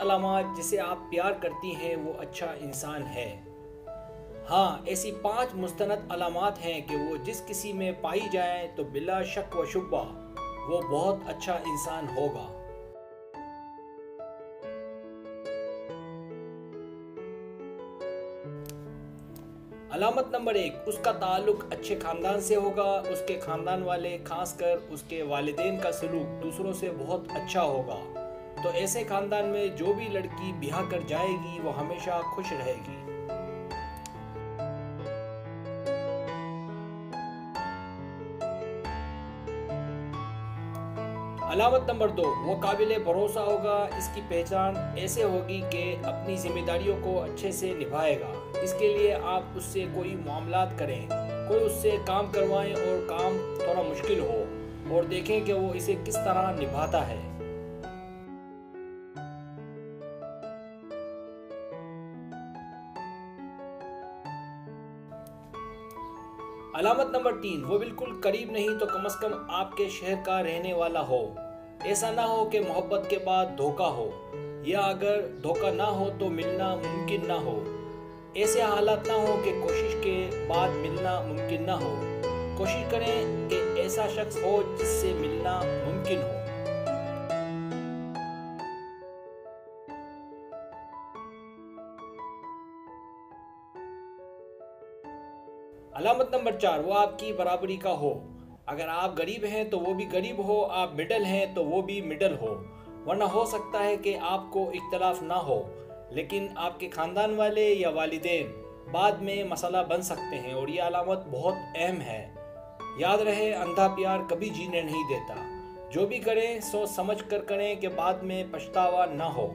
अलामात जिसे आप प्यार करती हैं वो अच्छा इंसान है। हाँ, ऐसी 5 मुस्तनद अलामात हैं कि वो जिस किसी में पाई जाए तो बिला शक व शुबा वो बहुत अच्छा इंसान होगा। अलामत नंबर 1, उसका ताल्लुक अच्छे ख़ानदान से होगा। उसके ख़ानदान वाले, खासकर उसके वालिदैन का सलूक दूसरों से बहुत अच्छा होगा। तो ऐसे ख़ानदान में जो भी लड़की ब्याह कर जाएगी वो हमेशा खुश रहेगी। अलामत नंबर 2, वो काबिल भरोसा होगा। इसकी पहचान ऐसे होगी कि अपनी जिम्मेदारियों को अच्छे से निभाएगा। इसके लिए आप उससे कोई मामलात करें, कोई उससे काम करवाएं और काम थोड़ा मुश्किल हो और देखें कि वो इसे किस तरह निभाता है। अलामत नंबर 3, वो बिल्कुल करीब नहीं तो कम से कम आपके शहर का रहने वाला हो। ऐसा ना हो कि मोहब्बत के बाद धोखा हो, या अगर धोखा ना हो तो मिलना मुमकिन ना हो। ऐसे हालात ना हो कि कोशिश के बाद मिलना मुमकिन ना हो। कोशिश करें कि ऐसा शख्स हो जिससे मिलना मुमकिन हो। अलामत नंबर 4, वो आपकी बराबरी का हो। अगर आप गरीब हैं तो वो भी गरीब हो, आप मिडल हैं तो वो भी मिडल हो। वरना हो सकता है कि आपको इख्तलाफ ना हो, लेकिन आपके ख़ानदान वाले या वालिदैन बाद में मसला बन सकते हैं और ये अलामत बहुत अहम है। याद रहे, अंधा प्यार कभी जीने नहीं देता। जो भी करें सोच समझ कर करें कि बाद में पछतावा ना हो।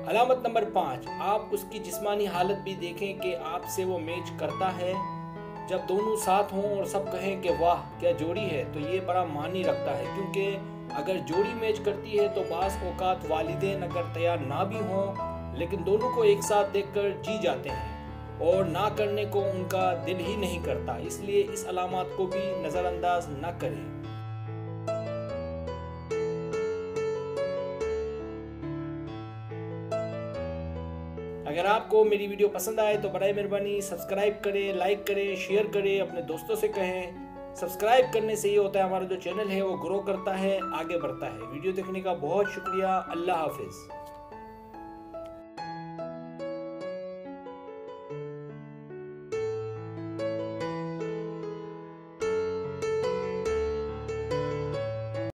अलामत नंबर 5, आप उसकी जिस्मानी हालत भी देखें कि आपसे वो मैच करता है। जब दोनों साथ हों और सब कहें कि वाह क्या जोड़ी है, तो ये बड़ा मानी रखता है। क्योंकि अगर जोड़ी मैच करती है तो बास औकात वालिदैन अगर तैयार ना भी हों, लेकिन दोनों को एक साथ देखकर जी जाते हैं और ना करने को उनका दिल ही नहीं करता। इसलिए इस अलामत को भी नज़रअंदाज न करें। अगर आपको मेरी वीडियो पसंद आए तो बराए मेहरबानी सब्सक्राइब करें, लाइक करें, शेयर करें, अपने दोस्तों से कहें। सब्सक्राइब करने से ये होता है हमारा जो चैनल है वो ग्रो करता है, आगे बढ़ता है। वीडियो देखने का बहुत शुक्रिया। अल्लाह हाफिज़।